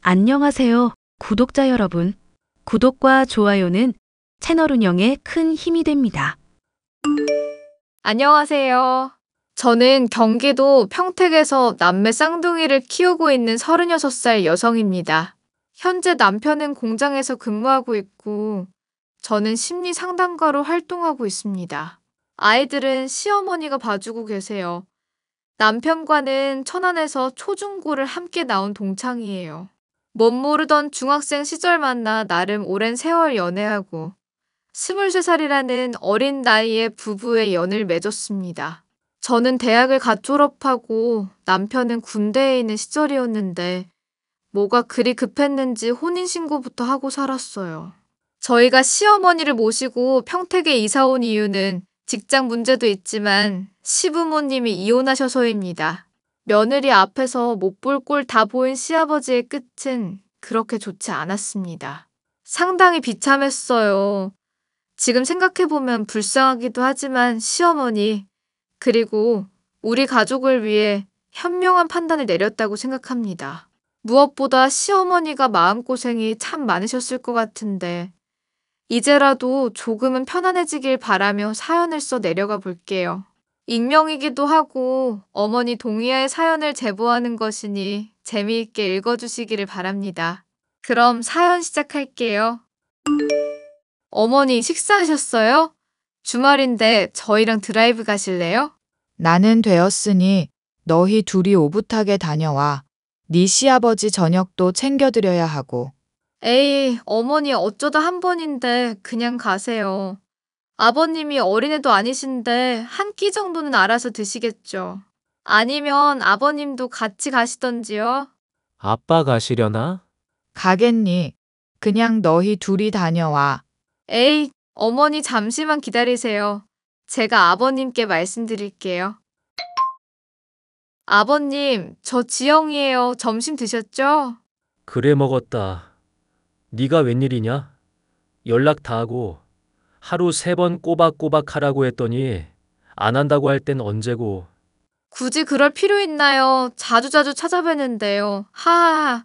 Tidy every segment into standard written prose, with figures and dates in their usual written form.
안녕하세요, 구독자 여러분. 구독과 좋아요는 채널 운영에 큰 힘이 됩니다. 안녕하세요. 저는 경기도 평택에서 남매 쌍둥이를 키우고 있는 36살 여성입니다. 현재 남편은 공장에서 근무하고 있고, 저는 심리 상담가로 활동하고 있습니다. 아이들은 시어머니가 봐주고 계세요. 남편과는 천안에서 초중고를 함께 나온 동창이에요. 못 모르던 중학생 시절 만나 나름 오랜 세월 연애하고 23살이라는 어린 나이에 부부의 연을 맺었습니다. 저는 대학을 갓 졸업하고 남편은 군대에 있는 시절이었는데 뭐가 그리 급했는지 혼인신고부터 하고 살았어요. 저희가 시어머니를 모시고 평택에 이사 온 이유는 직장 문제도 있지만 시부모님이 이혼하셔서입니다. 며느리 앞에서 못 볼 꼴 다 보인 시아버지의 끝은 그렇게 좋지 않았습니다. 상당히 비참했어요. 지금 생각해보면 불쌍하기도 하지만 시어머니, 그리고 우리 가족을 위해 현명한 판단을 내렸다고 생각합니다. 무엇보다 시어머니가 마음고생이 참 많으셨을 것 같은데 이제라도 조금은 편안해지길 바라며 사연을 써 내려가 볼게요. 익명이기도 하고 어머니 동의하에 사연을 제보하는 것이니 재미있게 읽어주시기를 바랍니다. 그럼 사연 시작할게요. 어머니 식사하셨어요? 주말인데 저희랑 드라이브 가실래요? 나는 되었으니 너희 둘이 오붓하게 다녀와. 네 시아버지 저녁도 챙겨드려야 하고. 에이, 어머니 어쩌다 한 번인데 그냥 가세요. 아버님이 어린애도 아니신데 한 끼 정도는 알아서 드시겠죠. 아니면 아버님도 같이 가시던지요. 아빠 가시려나? 가겠니? 그냥 너희 둘이 다녀와. 에이, 어머니 잠시만 기다리세요. 제가 아버님께 말씀드릴게요. 아버님, 저 지영이에요. 점심 드셨죠? 그래 먹었다. 네가 웬일이냐? 연락 다 하고 하루 3번 꼬박꼬박 하라고 했더니 안 한다고 할 땐 언제고. 굳이 그럴 필요 있나요? 자주자주 찾아뵈는데요. 하하하.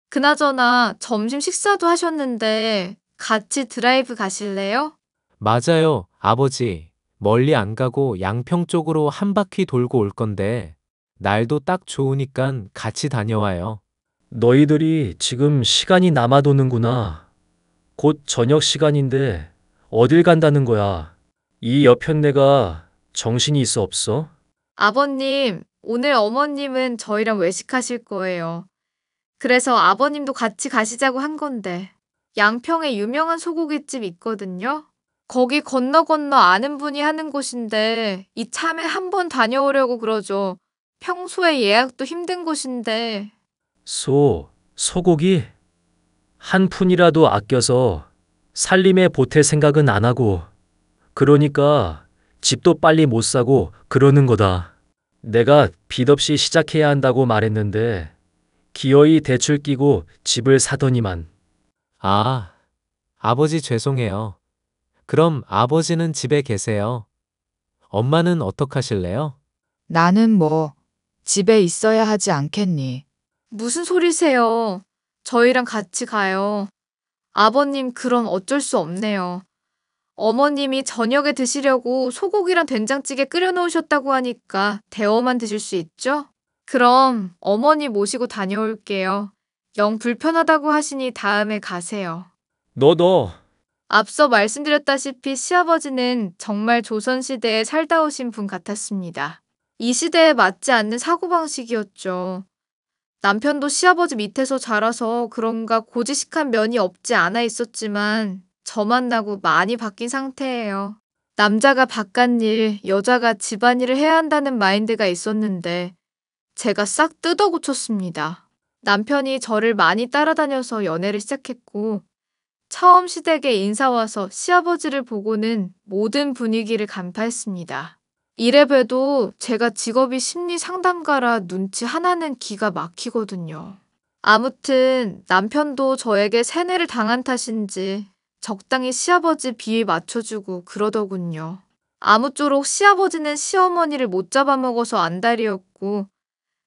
그나저나 점심 식사도 하셨는데 같이 드라이브 가실래요? 맞아요, 아버지. 멀리 안 가고 양평 쪽으로 한 바퀴 돌고 올 건데 날도 딱 좋으니까 같이 다녀와요. 너희들이 지금 시간이 남아도는구나. 곧 저녁 시간인데 어딜 간다는 거야? 이 여편네가 정신이 있어 없어? 아버님, 오늘 어머님은 저희랑 외식하실 거예요. 그래서 아버님도 같이 가시자고 한 건데. 양평에 유명한 소고기집 있거든요. 거기 건너 아는 분이 하는 곳인데 이참에 한번 다녀오려고 그러죠. 평소에 예약도 힘든 곳인데. 소고기? 한 푼이라도 아껴서 살림에 보탤 생각은 안 하고, 그러니까 집도 빨리 못 사고 그러는 거다. 내가 빚 없이 시작해야 한다고 말했는데 기어이 대출 끼고 집을 사더니만. 아, 아버지 죄송해요. 그럼 아버지는 집에 계세요. 엄마는 어떡하실래요? 나는 뭐 집에 있어야 하지 않겠니? 무슨 소리세요? 저희랑 같이 가요. 아버님, 그럼 어쩔 수 없네요. 어머님이 저녁에 드시려고 소고기랑 된장찌개 끓여 놓으셨다고 하니까 데워만 드실 수 있죠? 그럼 어머니 모시고 다녀올게요. 영 불편하다고 하시니 다음에 가세요. 너. 앞서 말씀드렸다시피 시아버지는 정말 조선시대에 살다 오신 분 같았습니다. 이 시대에 맞지 않는 사고방식이었죠. 남편도 시아버지 밑에서 자라서 그런가 고지식한 면이 없지 않아 있었지만 저 만나고 많이 바뀐 상태예요. 남자가 바깥일, 여자가 집안일을 해야 한다는 마인드가 있었는데 제가 싹 뜯어 고쳤습니다. 남편이 저를 많이 따라다녀서 연애를 시작했고 처음 시댁에 인사 와서 시아버지를 보고는 모든 분위기를 간파했습니다. 이래봬도 제가 직업이 심리 상담가라 눈치 하나는 기가 막히거든요. 아무튼 남편도 저에게 세뇌를 당한 탓인지 적당히 시아버지 비위 맞춰주고 그러더군요. 아무쪼록 시아버지는 시어머니를 못 잡아먹어서 안달이었고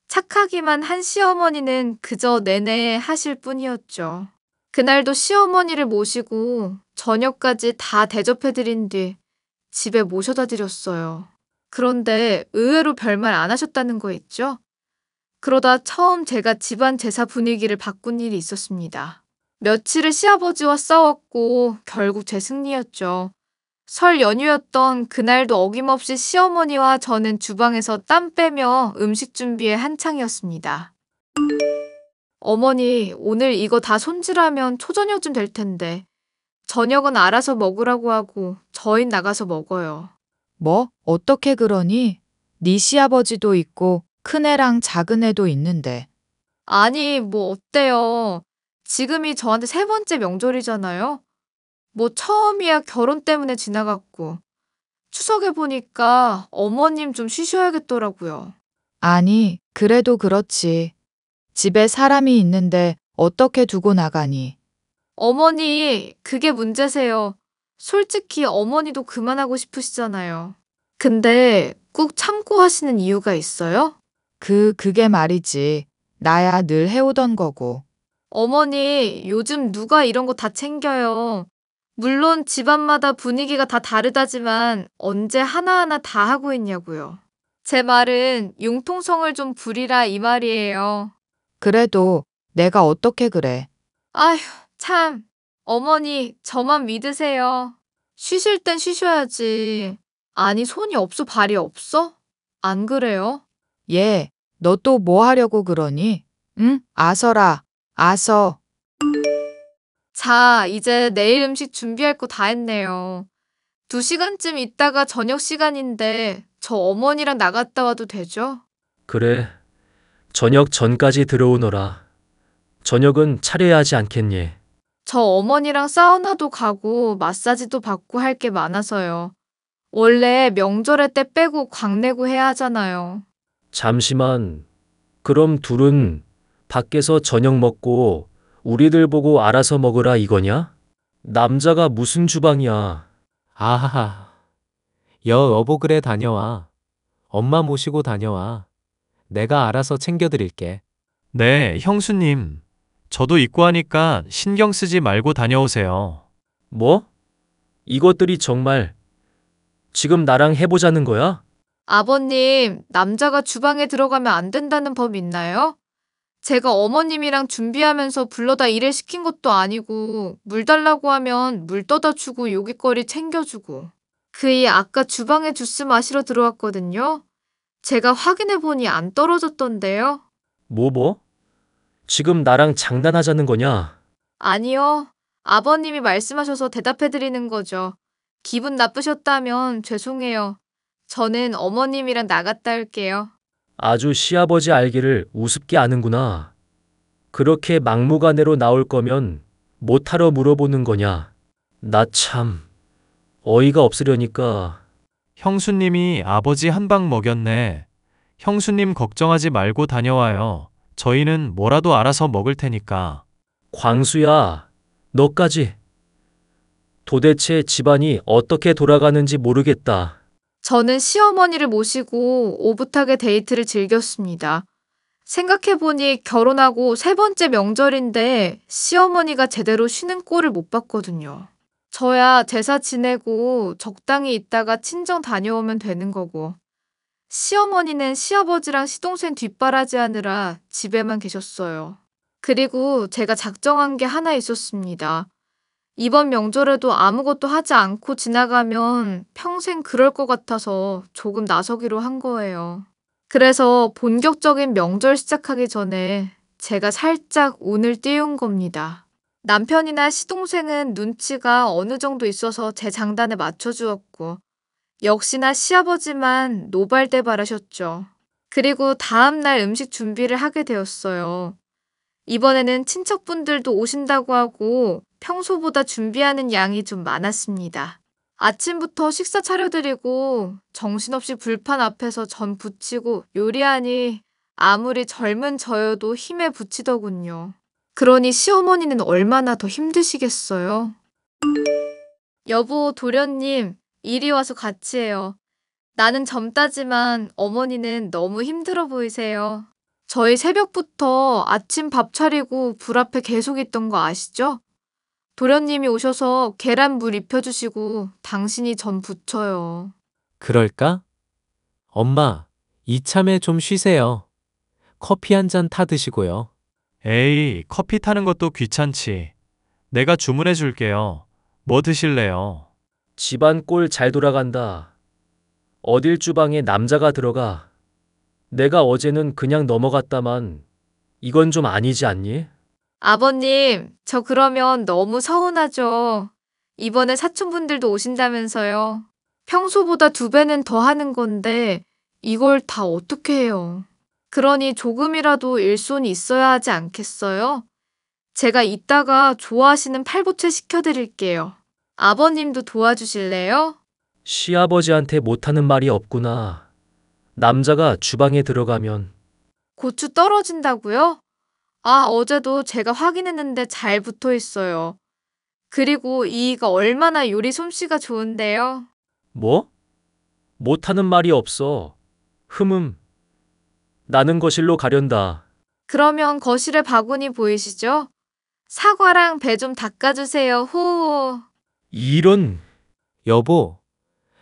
착하기만 한 시어머니는 그저 내내 하실 뿐이었죠. 그날도 시어머니를 모시고 저녁까지 다 대접해드린 뒤 집에 모셔다 드렸어요. 그런데 의외로 별말 안 하셨다는 거 있죠? 그러다 처음 제가 집안 제사 분위기를 바꾼 일이 있었습니다. 며칠을 시아버지와 싸웠고 결국 제 승리였죠. 설 연휴였던 그날도 어김없이 시어머니와 저는 주방에서 땀 빼며 음식 준비에 한창이었습니다. 어머니, 오늘 이거 다 손질하면 초저녁쯤 될 텐데 저녁은 알아서 먹으라고 하고 저희 나가서 먹어요. 뭐? 어떻게 그러니? 네 시아버지도 있고 큰애랑 작은애도 있는데. 아니, 뭐 어때요? 지금이 저한테 세 번째 명절이잖아요. 뭐 처음이야 결혼 때문에 지나갔고 추석에 보니까 어머님 좀 쉬셔야겠더라고요. 아니, 그래도 그렇지. 집에 사람이 있는데 어떻게 두고 나가니? 어머니, 그게 문제세요. 솔직히 어머니도 그만하고 싶으시잖아요. 근데 꾹 참고 하시는 이유가 있어요? 그게 말이지. 나야 늘 해오던 거고. 어머니, 요즘 누가 이런 거 다 챙겨요. 물론 집안마다 분위기가 다 다르다지만 언제 하나하나 다 하고 있냐고요. 제 말은 융통성을 좀 부리라 이 말이에요. 그래도 내가 어떻게 그래? 아휴, 참. 어머니, 저만 믿으세요. 쉬실 땐 쉬셔야지. 아니, 손이 없어, 발이 없어? 안 그래요? 얘, 너 또 뭐 하려고 그러니? 응? 아서라. 아서. 자, 이제 내일 음식 준비할 거 다 했네요. 2시간쯤 있다가 저녁 시간인데 저 어머니랑 나갔다 와도 되죠? 그래. 저녁 전까지 들어오너라. 저녁은 차려야 하지 않겠니? 저 어머니랑 사우나도 가고 마사지도 받고 할 게 많아서요. 원래 명절에 때 빼고 광내고 해야 하잖아요. 잠시만. 그럼 둘은 밖에서 저녁 먹고 우리들 보고 알아서 먹으라 이거냐? 남자가 무슨 주방이야. 아하하. 어버그래 다녀와. 엄마 모시고 다녀와. 내가 알아서 챙겨드릴게. 네, 형수님. 저도 있고 하니까 신경 쓰지 말고 다녀오세요. 뭐? 이것들이 정말 지금 나랑 해보자는 거야? 아버님, 남자가 주방에 들어가면 안 된다는 법 있나요? 제가 어머님이랑 준비하면서 불러다 일을 시킨 것도 아니고 물 달라고 하면 물 떠다 주고 요깃거리 챙겨주고 그이 아까 주방에 주스 마시러 들어왔거든요. 제가 확인해보니 안 떨어졌던데요. 뭐? 지금 나랑 장난하자는 거냐? 아니요. 아버님이 말씀하셔서 대답해드리는 거죠. 기분 나쁘셨다면 죄송해요. 저는 어머님이랑 나갔다 올게요. 아주 시아버지 알기를 우습게 아는구나. 그렇게 막무가내로 나올 거면 못하러 물어보는 거냐? 나 참 어이가 없으려니까. 형수님이 아버지 한 방 먹였네. 형수님 걱정하지 말고 다녀와요. 저희는 뭐라도 알아서 먹을 테니까. 광수야, 너까지. 도대체 집안이 어떻게 돌아가는지 모르겠다. 저는 시어머니를 모시고 오붓하게 데이트를 즐겼습니다. 생각해보니 결혼하고 세 번째 명절인데 시어머니가 제대로 쉬는 꼴을 못 봤거든요. 저야 제사 지내고 적당히 있다가 친정 다녀오면 되는 거고 시어머니는 시아버지랑 시동생 뒷바라지 하느라 집에만 계셨어요. 그리고 제가 작정한 게 하나 있었습니다. 이번 명절에도 아무것도 하지 않고 지나가면 평생 그럴 것 같아서 조금 나서기로 한 거예요. 그래서 본격적인 명절 시작하기 전에 제가 살짝 운을 띄운 겁니다. 남편이나 시동생은 눈치가 어느 정도 있어서 제 장단에 맞춰주었고 역시나 시아버지만 노발대발하셨죠. 그리고 다음날 음식 준비를 하게 되었어요. 이번에는 친척분들도 오신다고 하고 평소보다 준비하는 양이 좀 많았습니다. 아침부터 식사 차려드리고 정신없이 불판 앞에서 전 부치고 요리하니 아무리 젊은 저여도 힘에 부치더군요. 그러니 시어머니는 얼마나 더 힘드시겠어요? 여보, 도련님, 이리 와서 같이 해요. 나는 젊다지만 어머니는 너무 힘들어 보이세요. 저희 새벽부터 아침 밥 차리고 불 앞에 계속 있던 거 아시죠? 도련님이 오셔서 계란 물 입혀주시고 당신이 전 부쳐요. 그럴까? 엄마, 이참에 좀 쉬세요. 커피 한 잔 타 드시고요. 에이, 커피 타는 것도 귀찮지. 내가 주문해 줄게요. 뭐 드실래요? 집안 꼴 잘 돌아간다. 어딜 주방에 남자가 들어가. 내가 어제는 그냥 넘어갔다만 이건 좀 아니지 않니? 아버님, 저 그러면 너무 서운하죠. 이번에 사촌분들도 오신다면서요. 평소보다 2배는 더 하는 건데 이걸 다 어떻게 해요? 그러니 조금이라도 일손이 있어야 하지 않겠어요? 제가 이따가 좋아하시는 팔보채 시켜드릴게요. 아버님도 도와주실래요? 시아버지한테 못하는 말이 없구나. 남자가 주방에 들어가면 고추 떨어진다고요? 아, 어제도 제가 확인했는데 잘 붙어 있어요. 그리고 이이가 얼마나 요리 솜씨가 좋은데요. 뭐? 못하는 말이 없어. 나는 거실로 가련다. 그러면 거실에 바구니 보이시죠? 사과랑 배 좀 닦아주세요. 호호. 이런 여보,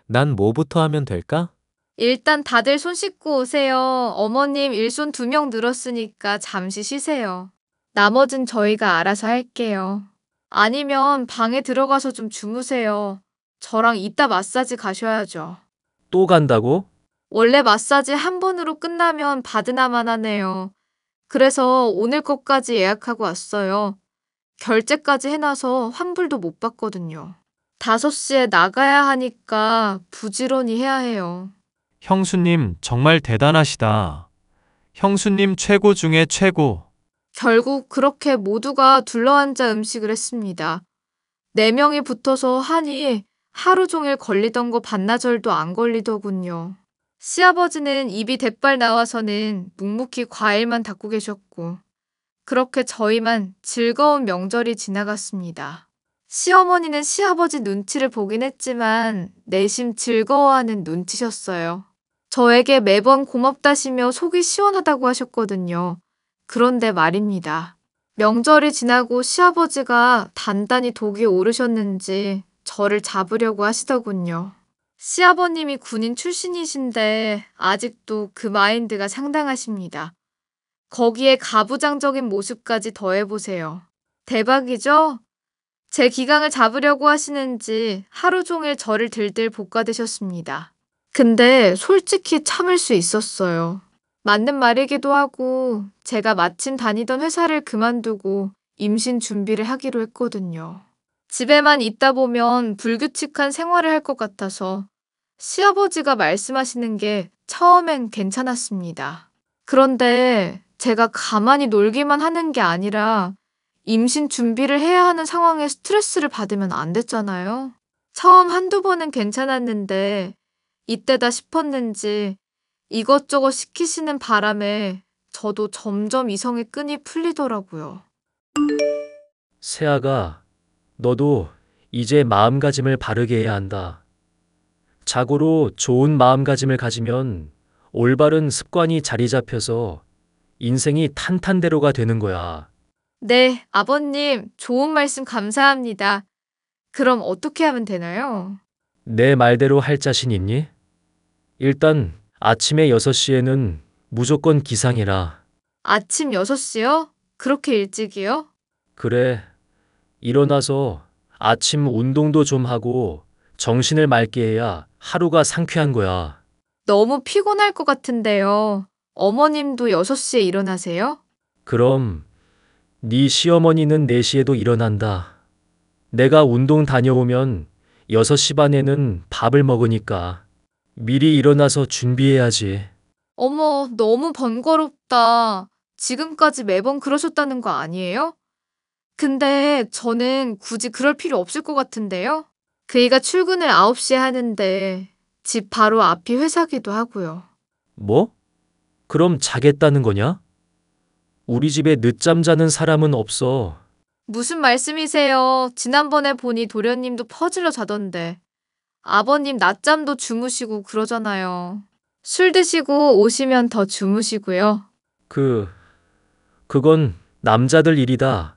난 뭐부터 하면 될까? 일단 다들 손 씻고 오세요. 어머님 일손 2명 늘었으니까 잠시 쉬세요. 나머진 저희가 알아서 할게요. 아니면 방에 들어가서 좀 주무세요. 저랑 이따 마사지 가셔야죠. 또 간다고? 원래 마사지 한 번으로 끝나면 받으나만 하네요. 그래서 오늘 것까지 예약하고 왔어요. 결제까지 해놔서 환불도 못 받거든요. 5시에 나가야 하니까 부지런히 해야 해요. 형수님 정말 대단하시다. 형수님 최고 중에 최고. 결국 그렇게 모두가 둘러앉아 음식을 했습니다. 4명이 붙어서 하니 하루 종일 걸리던 거 반나절도 안 걸리더군요. 시아버지는 입이 대빨 나와서는 묵묵히 과일만 닦고 계셨고 그렇게 저희만 즐거운 명절이 지나갔습니다. 시어머니는 시아버지 눈치를 보긴 했지만 내심 즐거워하는 눈치셨어요. 저에게 매번 고맙다시며 속이 시원하다고 하셨거든요. 그런데 말입니다. 명절이 지나고 시아버지가 단단히 독이 오르셨는지 저를 잡으려고 하시더군요. 시아버님이 군인 출신이신데 아직도 그 마인드가 상당하십니다. 거기에 가부장적인 모습까지 더해보세요. 대박이죠? 제 기강을 잡으려고 하시는지 하루 종일 저를 들들 볶아대셨습니다. 근데 솔직히 참을 수 있었어요. 맞는 말이기도 하고 제가 마침 다니던 회사를 그만두고 임신 준비를 하기로 했거든요. 집에만 있다 보면 불규칙한 생활을 할 것 같아서 시아버지가 말씀하시는 게 처음엔 괜찮았습니다. 그런데 제가 가만히 놀기만 하는 게 아니라 임신 준비를 해야 하는 상황에 스트레스를 받으면 안 됐잖아요. 처음 1~2번은 괜찮았는데 이때다 싶었는지 이것저것 시키시는 바람에 저도 점점 이성의 끈이 풀리더라고요. 세아가, 너도 이제 마음가짐을 바르게 해야 한다. 자고로 좋은 마음가짐을 가지면 올바른 습관이 자리 잡혀서 인생이 탄탄대로가 되는 거야. 네, 아버님, 좋은 말씀 감사합니다. 그럼 어떻게 하면 되나요? 내 말대로 할 자신 있니? 일단 아침에 6시에는 무조건 기상해라. 아침 6시요? 그렇게 일찍이요? 그래, 일어나서 아침 운동도 좀 하고 정신을 맑게 해야 하루가 상쾌한 거야. 너무 피곤할 것 같은데요. 어머님도 6시에 일어나세요? 그럼 네 시어머니는 4시에도 일어난다. 내가 운동 다녀오면 6시 반에는 밥을 먹으니까 미리 일어나서 준비해야지. 어머, 너무 번거롭다. 지금까지 매번 그러셨다는 거 아니에요? 근데 저는 굳이 그럴 필요 없을 것 같은데요? 그이가 출근을 9시에 하는데 집 바로 앞이 회사기도 하고요. 뭐? 그럼 자겠다는 거냐? 우리 집에 늦잠 자는 사람은 없어. 무슨 말씀이세요? 지난번에 보니 도련님도 퍼질러 자던데. 아버님 낮잠도 주무시고 그러잖아요. 술 드시고 오시면 더 주무시고요. 그건 남자들 일이다.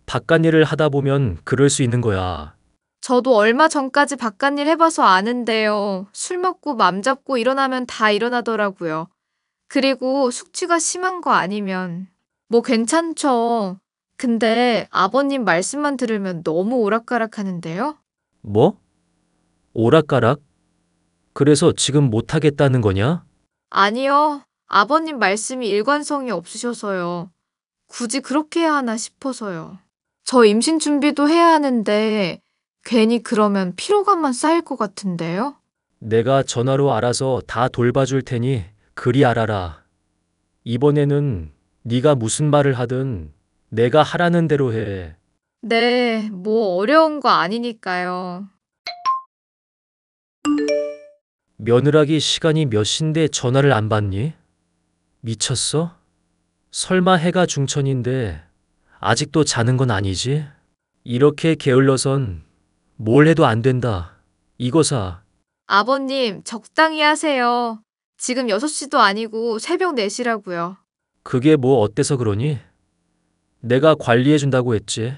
바깥일을 하다 보면 그럴 수 있는 거야. 저도 얼마 전까지 바깥일 해봐서 아는데요. 술 먹고 맘 잡고 일어나면 다 일어나더라고요. 그리고 숙취가 심한 거 아니면 뭐 괜찮죠. 근데 아버님 말씀만 들으면 너무 오락가락 하는데요? 뭐? 오락가락? 그래서 지금 못하겠다는 거냐? 아니요. 아버님 말씀이 일관성이 없으셔서요. 굳이 그렇게 해야 하나 싶어서요. 저 임신 준비도 해야 하는데 괜히 그러면 피로감만 쌓일 것 같은데요? 내가 전화로 알아서 다 돌봐줄 테니 그리 알아라. 이번에는 네가 무슨 말을 하든 내가 하라는 대로 해. 네, 뭐 어려운 거 아니니까요. 며느라기 시간이 몇 시인데 전화를 안 받니? 미쳤어? 설마 해가 중천인데 아직도 자는 건 아니지? 이렇게 게을러선 뭘 해도 안 된다. 이거사. 아버님, 적당히 하세요. 지금 6시도 아니고 새벽 4시라고요. 그게 뭐 어때서 그러니? 내가 관리해준다고 했지.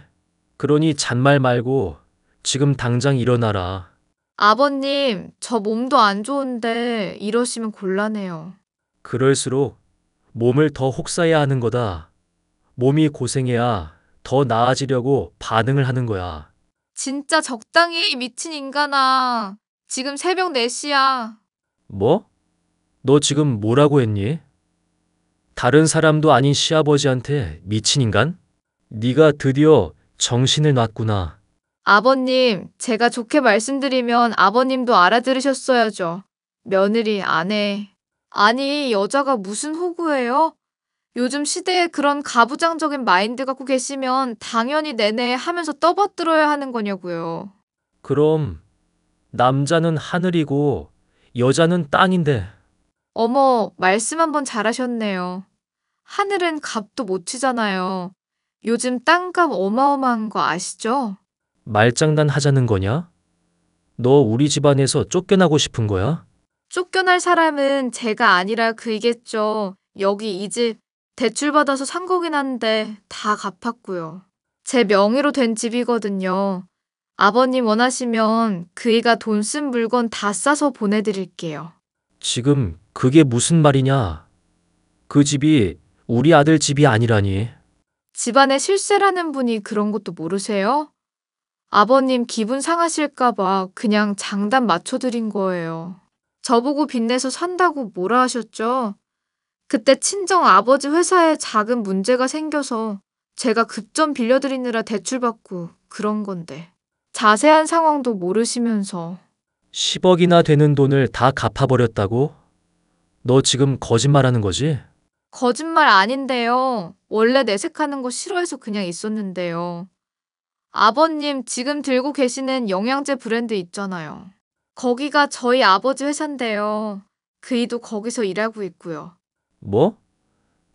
그러니 잔말 말고 지금 당장 일어나라. 아버님, 저 몸도 안 좋은데 이러시면 곤란해요. 그럴수록 몸을 더 혹사해야 하는 거다. 몸이 고생해야 더 나아지려고 반응을 하는 거야. 진짜 적당히 해, 미친 인간아. 지금 새벽 4시야. 뭐? 너 지금 뭐라고 했니? 다른 사람도 아닌 시아버지한테 미친 인간? 네가 드디어 정신을 놨구나. 아버님, 제가 좋게 말씀드리면 아버님도 알아들으셨어야죠. 며느리, 아내. 아니, 여자가 무슨 호구예요? 요즘 시대에 그런 가부장적인 마인드 갖고 계시면 당연히 내내 하면서 떠받들어야 하는 거냐고요. 그럼 남자는 하늘이고 여자는 땅인데 어머, 말씀 한번 잘하셨네요. 하늘은 값도 못 치잖아요. 요즘 땅값 어마어마한 거 아시죠? 말장난 하자는 거냐? 너 우리 집안에서 쫓겨나고 싶은 거야? 쫓겨날 사람은 제가 아니라 그이겠죠. 여기 이 집 대출받아서 산 거긴 한데 다 갚았고요. 제 명의로 된 집이거든요. 아버님 원하시면 그이가 돈 쓴 물건 다 싸서 보내드릴게요. 지금 그게 무슨 말이냐? 그 집이 우리 아들 집이 아니라니. 집안에 실세라는 분이 그런 것도 모르세요? 아버님 기분 상하실까봐 그냥 장단 맞춰드린 거예요. 저보고 빚내서 산다고 뭐라 하셨죠? 그때 친정 아버지 회사에 작은 문제가 생겨서 제가 급전 빌려드리느라 대출받고 그런 건데. 자세한 상황도 모르시면서. 10억이나 되는 돈을 다 갚아버렸다고? 너 지금 거짓말하는 거지? 거짓말 아닌데요. 원래 내색하는 거 싫어해서 그냥 있었는데요. 아버님 지금 들고 계시는 영양제 브랜드 있잖아요. 거기가 저희 아버지 회사인데요. 그이도 거기서 일하고 있고요. 뭐?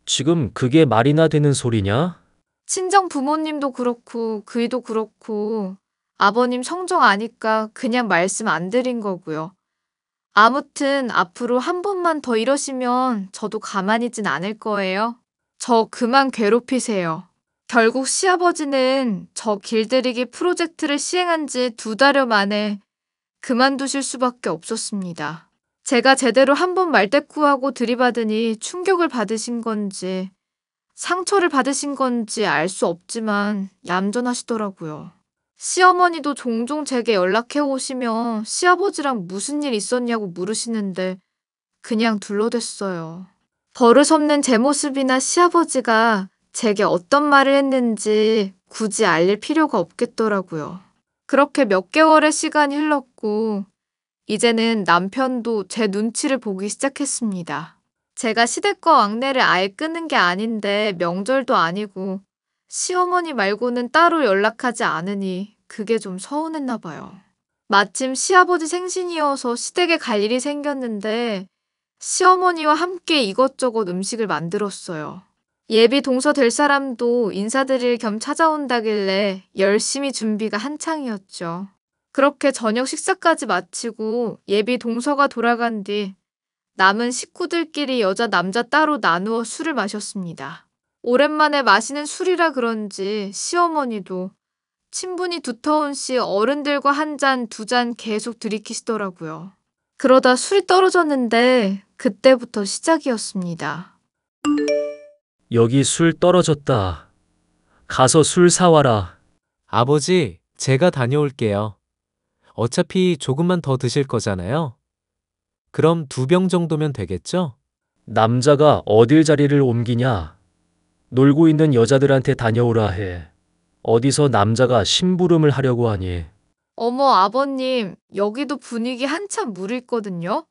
지금 그게 말이나 되는 소리냐? 친정 부모님도 그렇고 그이도 그렇고 아버님 성정 아니까 그냥 말씀 안 드린 거고요. 아무튼 앞으로 한 번만 더 이러시면 저도 가만히 있진 않을 거예요. 저 그만 괴롭히세요. 결국 시아버지는 저 길들이기 프로젝트를 시행한 지 2달여 만에 그만두실 수밖에 없었습니다. 제가 제대로 한 번 말대꾸하고 들이받으니 충격을 받으신 건지 상처를 받으신 건지 알 수 없지만 얌전하시더라고요. 시어머니도 종종 제게 연락해 오시며 시아버지랑 무슨 일 있었냐고 물으시는데 그냥 둘러댔어요. 버릇없는 제 모습이나 시아버지가 제게 어떤 말을 했는지 굳이 알릴 필요가 없겠더라고요. 그렇게 몇 개월의 시간이 흘렀고 이제는 남편도 제 눈치를 보기 시작했습니다. 제가 시댁과 왕래를 아예 끊은 게 아닌데 명절도 아니고 시어머니 말고는 따로 연락하지 않으니 그게 좀 서운했나 봐요. 마침 시아버지 생신이어서 시댁에 갈 일이 생겼는데 시어머니와 함께 이것저것 음식을 만들었어요. 예비 동서 될 사람도 인사드릴 겸 찾아온다길래 열심히 준비가 한창이었죠. 그렇게 저녁 식사까지 마치고 예비 동서가 돌아간 뒤 남은 식구들끼리 여자 남자 따로 나누어 술을 마셨습니다. 오랜만에 마시는 술이라 그런지 시어머니도 친분이 두터운 씨 어른들과 한 잔, 두 잔 계속 들이키시더라고요. 그러다 술이 떨어졌는데 그때부터 시작이었습니다. 여기 술 떨어졌다. 가서 술 사와라. 아버지, 제가 다녀올게요. 어차피 조금만 더 드실 거잖아요. 그럼 2병 정도면 되겠죠? 남자가 어딜 자리를 옮기냐? 놀고 있는 여자들한테 다녀오라 해. 어디서 남자가 심부름을 하려고 하니? 어머, 아버님, 여기도 분위기 한참 무르익거든요.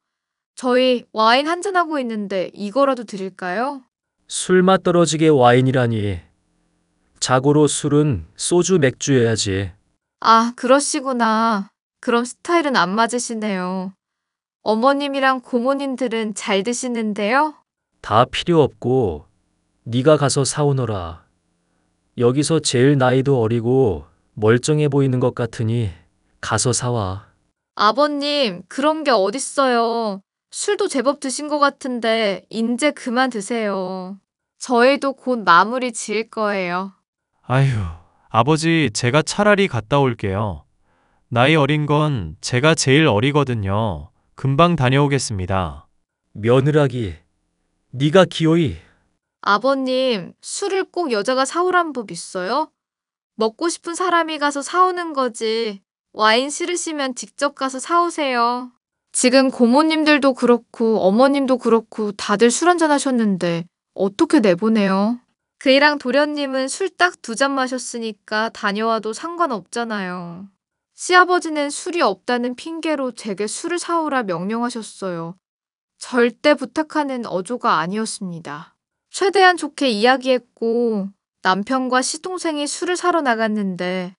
저희 와인 한잔하고 있는데 이거라도 드릴까요? 술맛 떨어지게 와인이라니. 자고로 술은 소주 맥주여야지. 아, 그러시구나. 그럼 스타일은 안 맞으시네요. 어머님이랑 고모님들은 잘 드시는데요? 다 필요 없고 네가 가서 사오너라. 여기서 제일 나이도 어리고 멀쩡해 보이는 것 같으니 가서 사와. 아버님, 그런 게 어딨어요. 술도 제법 드신 것 같은데 인제 그만 드세요. 저희도 곧 마무리 지을 거예요. 아휴, 아버지, 제가 차라리 갔다 올게요. 나이 어린 건 제가 제일 어리거든요. 금방 다녀오겠습니다. 며느라기, 네가 기어이. 아버님, 술을 꼭 여자가 사오란 법 있어요? 먹고 싶은 사람이 가서 사오는 거지. 와인 싫으시면 직접 가서 사오세요. 지금 고모님들도 그렇고 어머님도 그렇고 다들 술 한잔 하셨는데 어떻게 내보내요? 그이랑 도련님은 술 딱 2잔 마셨으니까 다녀와도 상관없잖아요. 시아버지는 술이 없다는 핑계로 제게 술을 사오라 명령하셨어요. 절대 부탁하는 어조가 아니었습니다. 최대한 좋게 이야기했고 남편과 시동생이 술을 사러 나갔는데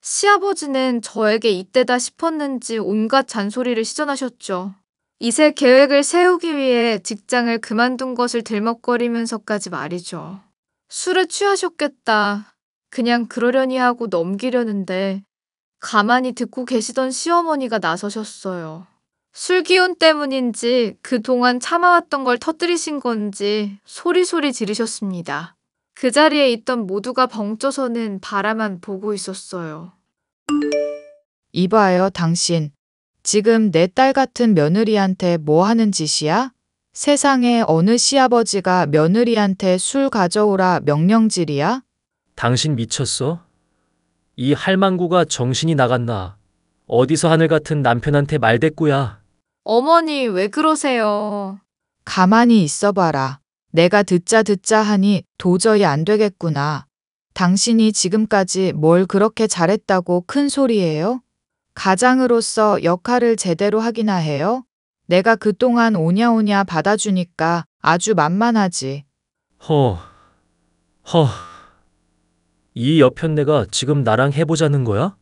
시아버지는 저에게 이때다 싶었는지 온갖 잔소리를 시전하셨죠. 이세 계획을 세우기 위해 직장을 그만둔 것을 들먹거리면서까지 말이죠. 술에 취하셨겠다. 그냥 그러려니 하고 넘기려는데 가만히 듣고 계시던 시어머니가 나서셨어요. 술 기운 때문인지 그동안 참아왔던 걸 터뜨리신 건지 소리소리 지르셨습니다. 그 자리에 있던 모두가 벙쪄서는 바라만 보고 있었어요. 이봐요, 당신. 지금 내 딸 같은 며느리한테 뭐 하는 짓이야? 세상에 어느 시아버지가 며느리한테 술 가져오라 명령질이야? 당신 미쳤어? 이 할망구가 정신이 나갔나? 어디서 하늘 같은 남편한테 말대꾸야. 어머니, 왜 그러세요? 가만히 있어봐라. 내가 듣자 하니 도저히 안 되겠구나. 당신이 지금까지 뭘 그렇게 잘했다고 큰 소리예요? 가장으로서 역할을 제대로 하기나 해요? 내가 그동안 오냐오냐 받아주니까 아주 만만하지. 허. 이 여편네가 지금 나랑 해보자는 거야?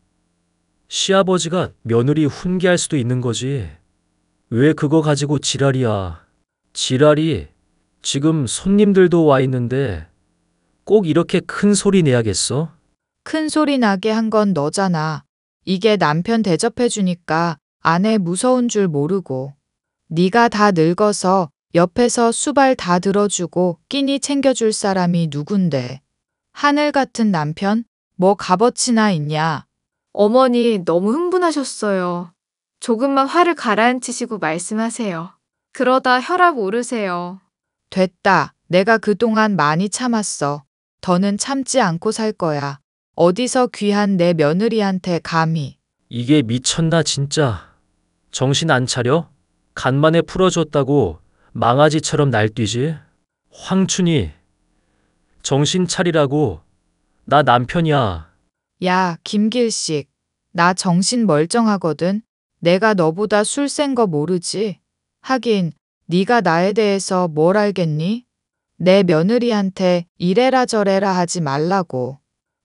시아버지가 며느리 훈계할 수도 있는 거지. 왜 그거 가지고 지랄이야. 지랄이 지금 손님들도 와 있는데 꼭 이렇게 큰 소리 내야겠어? 큰 소리 나게 한 건 너잖아. 이게 남편 대접해주니까 아내 무서운 줄 모르고. 네가 다 늙어서 옆에서 수발 다 들어주고 끼니 챙겨줄 사람이 누군데. 하늘 같은 남편? 뭐 값어치나 있냐? 어머니, 너무 흥분하셨어요. 조금만 화를 가라앉히시고 말씀하세요. 그러다 혈압 오르세요. 됐다. 내가 그동안 많이 참았어. 더는 참지 않고 살 거야. 어디서 귀한 내 며느리한테 감히. 이게 미쳤나 진짜. 정신 안 차려? 간만에 풀어줬다고 망아지처럼 날뛰지? 황춘이, 정신 차리라고. 나 남편이야. 야, 김길식. 나 정신 멀쩡하거든. 내가 너보다 술 센 거 모르지? 하긴 네가 나에 대해서 뭘 알겠니? 내 며느리한테 이래라 저래라 하지 말라고.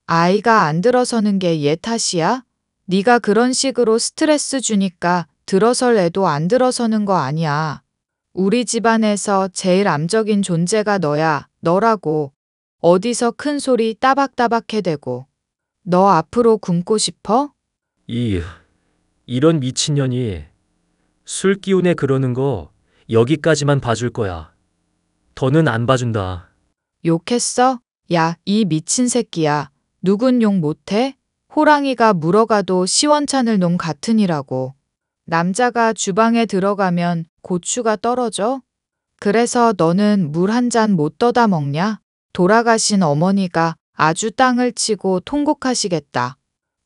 아이가 안 들어서는 게 얘 탓이야? 네가 그런 식으로 스트레스 주니까 들어설 애도 안 들어서는 거 아니야. 우리 집안에서 제일 암적인 존재가 너야, 너라고. 어디서 큰 소리 따박따박 해대고. 너 앞으로 굶고 싶어? 이런 미친년이 술 기운에 그러는 거 여기까지만 봐줄 거야. 더는 안 봐준다. 욕했어? 야, 이 미친 새끼야. 누군 욕 못해? 호랑이가 물어가도 시원찮을 놈 같으니라고. 남자가 주방에 들어가면 고추가 떨어져? 그래서 너는 물 한 잔 못 떠다 먹냐? 돌아가신 어머니가 아주 땅을 치고 통곡하시겠다.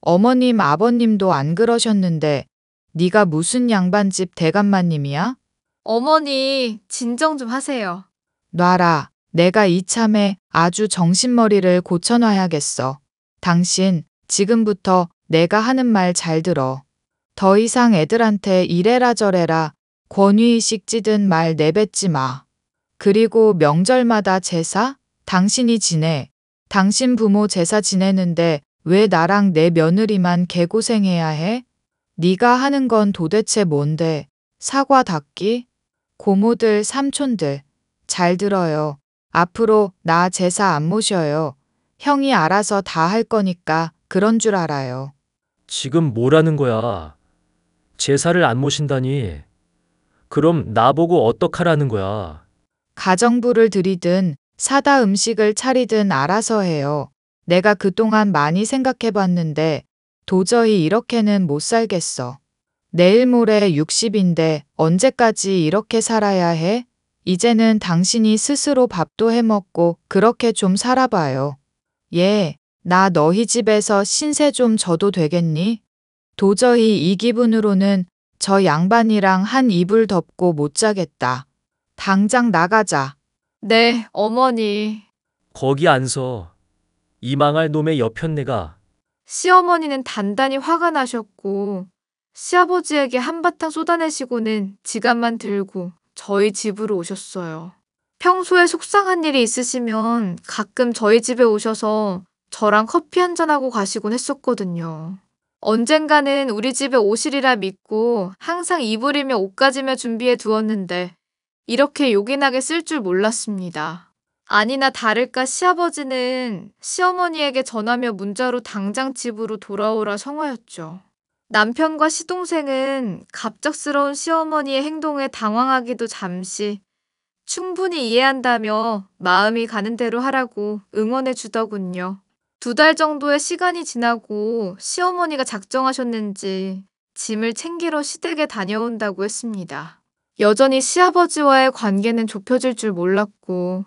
어머님, 아버님도 안 그러셨는데 네가 무슨 양반집 대감마님이야? 어머니, 진정 좀 하세요. 놔라. 내가 이참에 아주 정신머리를 고쳐놔야겠어. 당신, 지금부터 내가 하는 말 잘 들어. 더 이상 애들한테 이래라 저래라 권위의식 찌든 말 내뱉지 마. 그리고 명절마다 제사? 당신이 지내. 당신 부모 제사 지내는데 왜 나랑 내 며느리만 개고생해야 해? 네가 하는 건 도대체 뭔데? 사과 닦기? 고모들, 삼촌들, 잘 들어요. 앞으로 나 제사 안 모셔요. 형이 알아서 다 할 거니까 그런 줄 알아요. 지금 뭐라는 거야? 제사를 안 모신다니. 그럼 나보고 어떡하라는 거야? 가정부를 들이든 사다 음식을 차리든 알아서 해요. 내가 그동안 많이 생각해 봤는데 도저히 이렇게는 못 살겠어. 내일 모레 60인데 언제까지 이렇게 살아야 해? 이제는 당신이 스스로 밥도 해 먹고 그렇게 좀 살아봐요. 예, 나 너희 집에서 신세 좀 져도 되겠니? 도저히 이 기분으로는 저 양반이랑 한 이불 덮고 못 자겠다. 당장 나가자. 네, 어머니. 거기 안 서. 이 망할 놈의 여편네가. 시어머니는 단단히 화가 나셨고 시아버지에게 한바탕 쏟아내시고는 지갑만 들고 저희 집으로 오셨어요. 평소에 속상한 일이 있으시면 가끔 저희 집에 오셔서 저랑 커피 한잔하고 가시곤 했었거든요. 언젠가는 우리 집에 오시리라 믿고 항상 이불이며 옷가지며 준비해 두었는데 이렇게 요긴하게 쓸 줄 몰랐습니다. 아니나 다를까 시아버지는 시어머니에게 전하며 문자로 당장 집으로 돌아오라 성화였죠. 남편과 시동생은 갑작스러운 시어머니의 행동에 당황하기도 잠시 충분히 이해한다며 마음이 가는 대로 하라고 응원해 주더군요. 2달 정도의 시간이 지나고 시어머니가 작정하셨는지 짐을 챙기러 시댁에 다녀온다고 했습니다. 여전히 시아버지와의 관계는 좁혀질 줄 몰랐고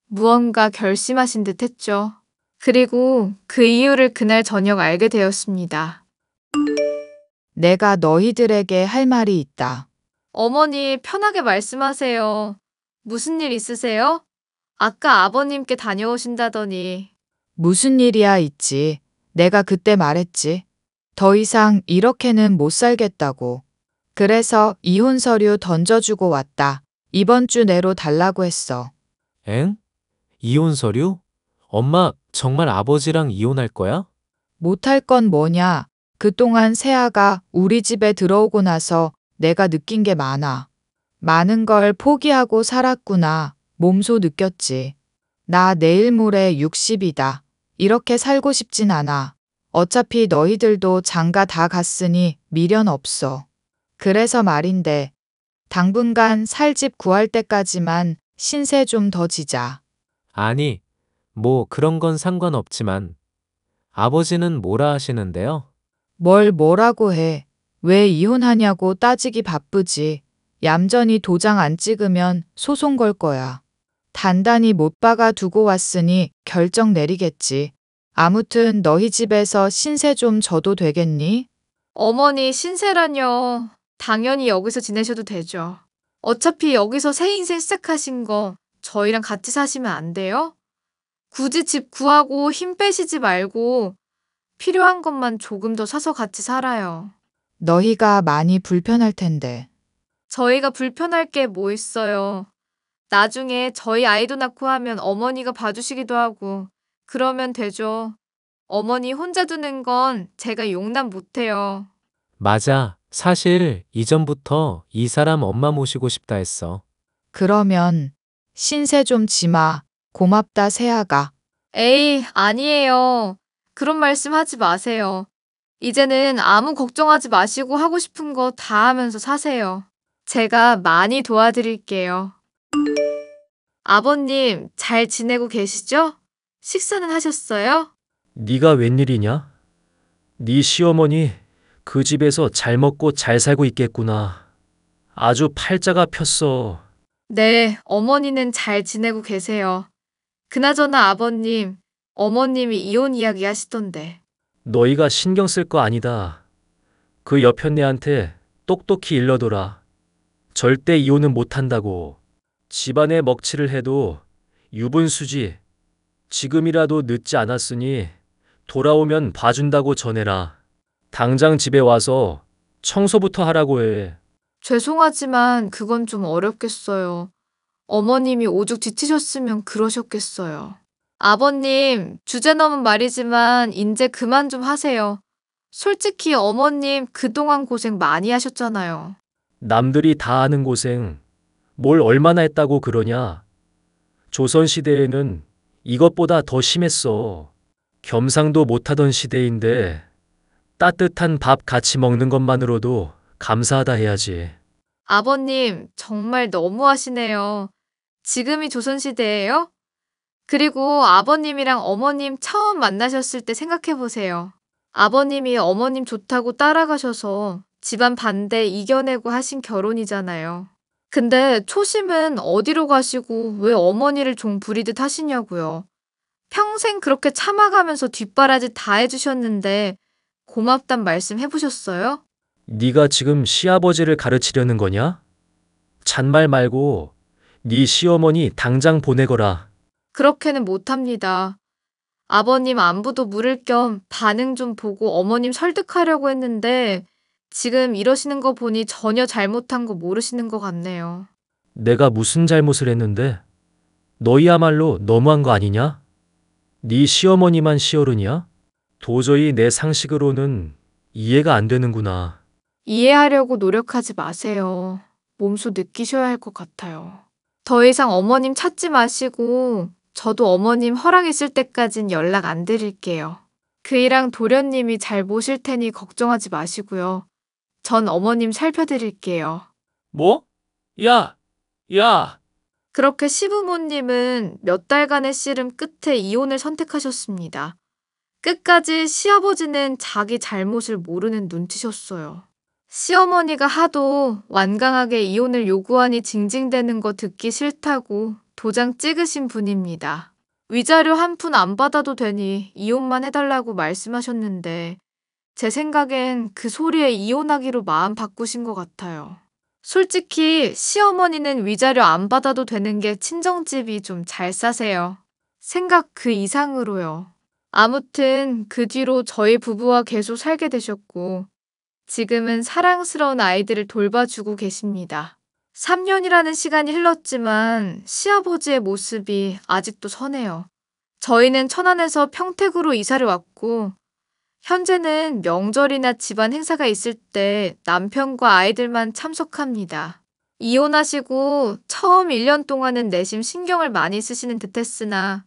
무언가 결심하신 듯 했죠. 그리고 그 이유를 그날 저녁 알게 되었습니다. 내가 너희들에게 할 말이 있다. 어머니 편하게 말씀하세요. 무슨 일 있으세요? 아까 아버님께 다녀오신다더니. 무슨 일이야 있지. 내가 그때 말했지. 더 이상 이렇게는 못 살겠다고. 그래서 이혼 서류 던져주고 왔다. 이번 주 내로 달라고 했어. 엥? 이혼 서류? 엄마, 정말 아버지랑 이혼할 거야? 못할 건 뭐냐. 그동안 세아가 우리 집에 들어오고 나서 내가 느낀 게 많아. 많은 걸 포기하고 살았구나. 몸소 느꼈지. 나 내일 모레 60이다. 이렇게 살고 싶진 않아. 어차피 너희들도 장가 다 갔으니 미련 없어. 그래서 말인데 당분간 살 집 구할 때까지만 신세 좀 더 지자. 아니, 뭐 그런 건 상관없지만 아버지는 뭐라 하시는데요? 뭘 뭐라고 해. 왜 이혼하냐고 따지기 바쁘지. 얌전히 도장 안 찍으면 소송 걸 거야. 단단히 못 박아 두고 왔으니 결정 내리겠지. 아무튼 너희 집에서 신세 좀 져도 되겠니? 어머니 신세라뇨. 당연히 여기서 지내셔도 되죠. 어차피 여기서 새 인생 시작하신 거 저희랑 같이 사시면 안 돼요? 굳이 집 구하고 힘 빼시지 말고 필요한 것만 조금 더 사서 같이 살아요. 너희가 많이 불편할 텐데. 저희가 불편할 게 뭐 있어요. 나중에 저희 아이도 낳고 하면 어머니가 봐주시기도 하고 그러면 되죠. 어머니 혼자 두는 건 제가 용납 못해요. 맞아. 사실 이전부터 이 사람 엄마 모시고 싶다 했어. 그러면 신세 좀 지마. 고맙다 세아가. 에이, 아니에요. 그런 말씀 하지 마세요. 이제는 아무 걱정하지 마시고 하고 싶은 거 다 하면서 사세요. 제가 많이 도와드릴게요. 아버님, 잘 지내고 계시죠? 식사는 하셨어요? 네가 웬일이냐? 네 시어머니 그 집에서 잘 먹고 잘 살고 있겠구나. 아주 팔자가 폈어. 네, 어머니는 잘 지내고 계세요. 그나저나 아버님, 어머님이 이혼 이야기 하시던데. 너희가 신경 쓸 거 아니다. 그 여편네한테 똑똑히 일러둬라. 절대 이혼은 못한다고. 집안에 먹칠을 해도 유분수지. 지금이라도 늦지 않았으니 돌아오면 봐준다고 전해라. 당장 집에 와서 청소부터 하라고 해. 죄송하지만 그건 좀 어렵겠어요. 어머님이 오죽 지치셨으면 그러셨겠어요. 아버님, 주제 넘은 말이지만 이제 그만 좀 하세요. 솔직히 어머님 그동안 고생 많이 하셨잖아요. 남들이 다 아는 고생 뭘 얼마나 했다고 그러냐. 조선시대에는 이것보다 더 심했어. 겸상도 못하던 시대인데 따뜻한 밥 같이 먹는 것만으로도 감사하다 해야지. 아버님, 정말 너무하시네요. 지금이 조선시대예요? 그리고 아버님이랑 어머님 처음 만나셨을 때 생각해 보세요. 아버님이 어머님 좋다고 따라가셔서 집안 반대 이겨내고 하신 결혼이잖아요. 근데 초심은 어디로 가시고 왜 어머니를 종 부리듯 하시냐고요. 평생 그렇게 참아가면서 뒷바라지 다 해주셨는데 고맙단 말씀 해보셨어요? 네가 지금 시아버지를 가르치려는 거냐? 잔말 말고 네 시어머니 당장 보내거라. 그렇게는 못합니다. 아버님 안부도 물을 겸 반응 좀 보고 어머님 설득하려고 했는데 지금 이러시는 거 보니 전혀 잘못한 거 모르시는 것 같네요. 내가 무슨 잘못을 했는데? 너희야말로 너무한 거 아니냐? 네 시어머니만 시어른이야? 도저히 내 상식으로는 이해가 안 되는구나. 이해하려고 노력하지 마세요. 몸소 느끼셔야 할 것 같아요. 더 이상 어머님 찾지 마시고 저도 어머님 허락 있을 때까진 연락 안 드릴게요. 그이랑 도련님이 잘 모실 테니 걱정하지 마시고요. 전 어머님 살펴드릴게요. 뭐? 야! 그렇게 시부모님은 몇 달간의 씨름 끝에 이혼을 선택하셨습니다. 끝까지 시아버지는 자기 잘못을 모르는 눈치셨어요. 시어머니가 하도 완강하게 이혼을 요구하니 징징대는 거 듣기 싫다고 도장 찍으신 분입니다. 위자료 한 푼 안 받아도 되니 이혼만 해달라고 말씀하셨는데 제 생각엔 그 소리에 이혼하기로 마음 바꾸신 것 같아요. 솔직히 시어머니는 위자료 안 받아도 되는 게 친정집이 좀 잘 싸세요. 생각 그 이상으로요. 아무튼 그 뒤로 저희 부부와 계속 살게 되셨고 지금은 사랑스러운 아이들을 돌봐주고 계십니다. 3년이라는 시간이 흘렀지만 시아버지의 모습이 아직도 선해요. 저희는 천안에서 평택으로 이사를 왔고 현재는 명절이나 집안 행사가 있을 때 남편과 아이들만 참석합니다. 이혼하시고 처음 1년 동안은 내심 신경을 많이 쓰시는 듯 했으나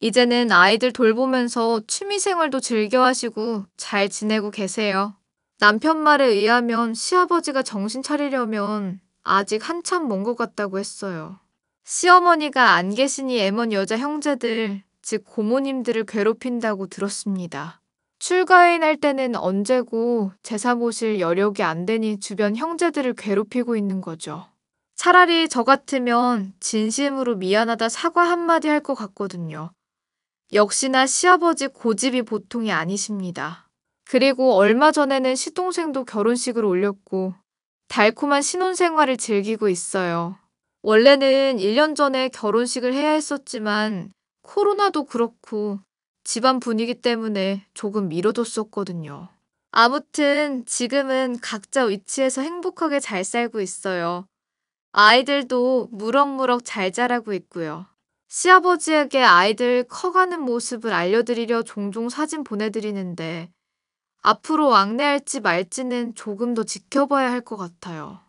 이제는 아이들 돌보면서 취미생활도 즐겨하시고 잘 지내고 계세요. 남편 말에 의하면 시아버지가 정신 차리려면 아직 한참 먼 것 같다고 했어요. 시어머니가 안 계시니 애먼 여자 형제들, 즉 고모님들을 괴롭힌다고 들었습니다. 출가인 할 때는 언제고 제사 모실 여력이 안 되니 주변 형제들을 괴롭히고 있는 거죠. 차라리 저 같으면 진심으로 미안하다 사과 한마디 할 것 같거든요. 역시나 시아버지 고집이 보통이 아니십니다. 그리고 얼마 전에는 시동생도 결혼식을 올렸고 달콤한 신혼생활을 즐기고 있어요. 원래는 1년 전에 결혼식을 해야 했었지만 코로나도 그렇고 집안 분위기 때문에 조금 미뤄뒀었거든요. 아무튼 지금은 각자 위치에서 행복하게 잘 살고 있어요. 아이들도 무럭무럭 잘 자라고 있고요. 시아버지에게 아이들 커가는 모습을 알려드리려 종종 사진 보내드리는데 앞으로 왕래할지 말지는 조금 더 지켜봐야 할 것 같아요.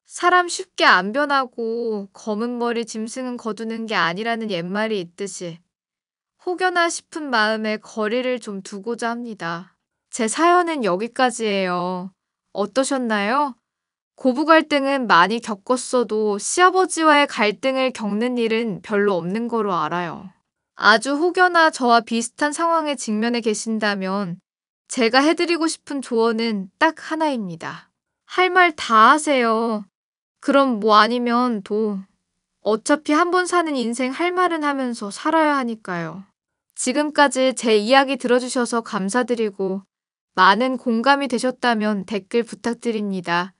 사람 쉽게 안 변하고 검은 머리 짐승은 거두는 게 아니라는 옛말이 있듯이 혹여나 싶은 마음에 거리를 좀 두고자 합니다. 제 사연은 여기까지예요. 어떠셨나요? 고부 갈등은 많이 겪었어도 시아버지와의 갈등을 겪는 일은 별로 없는 거로 알아요. 아주 혹여나 저와 비슷한 상황에 직면해 계신다면 제가 해드리고 싶은 조언은 딱 하나입니다. 할 말 다 하세요. 그럼 뭐 아니면 어차피 한 번 사는 인생 할 말은 하면서 살아야 하니까요. 지금까지 제 이야기 들어주셔서 감사드리고 많은 공감이 되셨다면 댓글 부탁드립니다.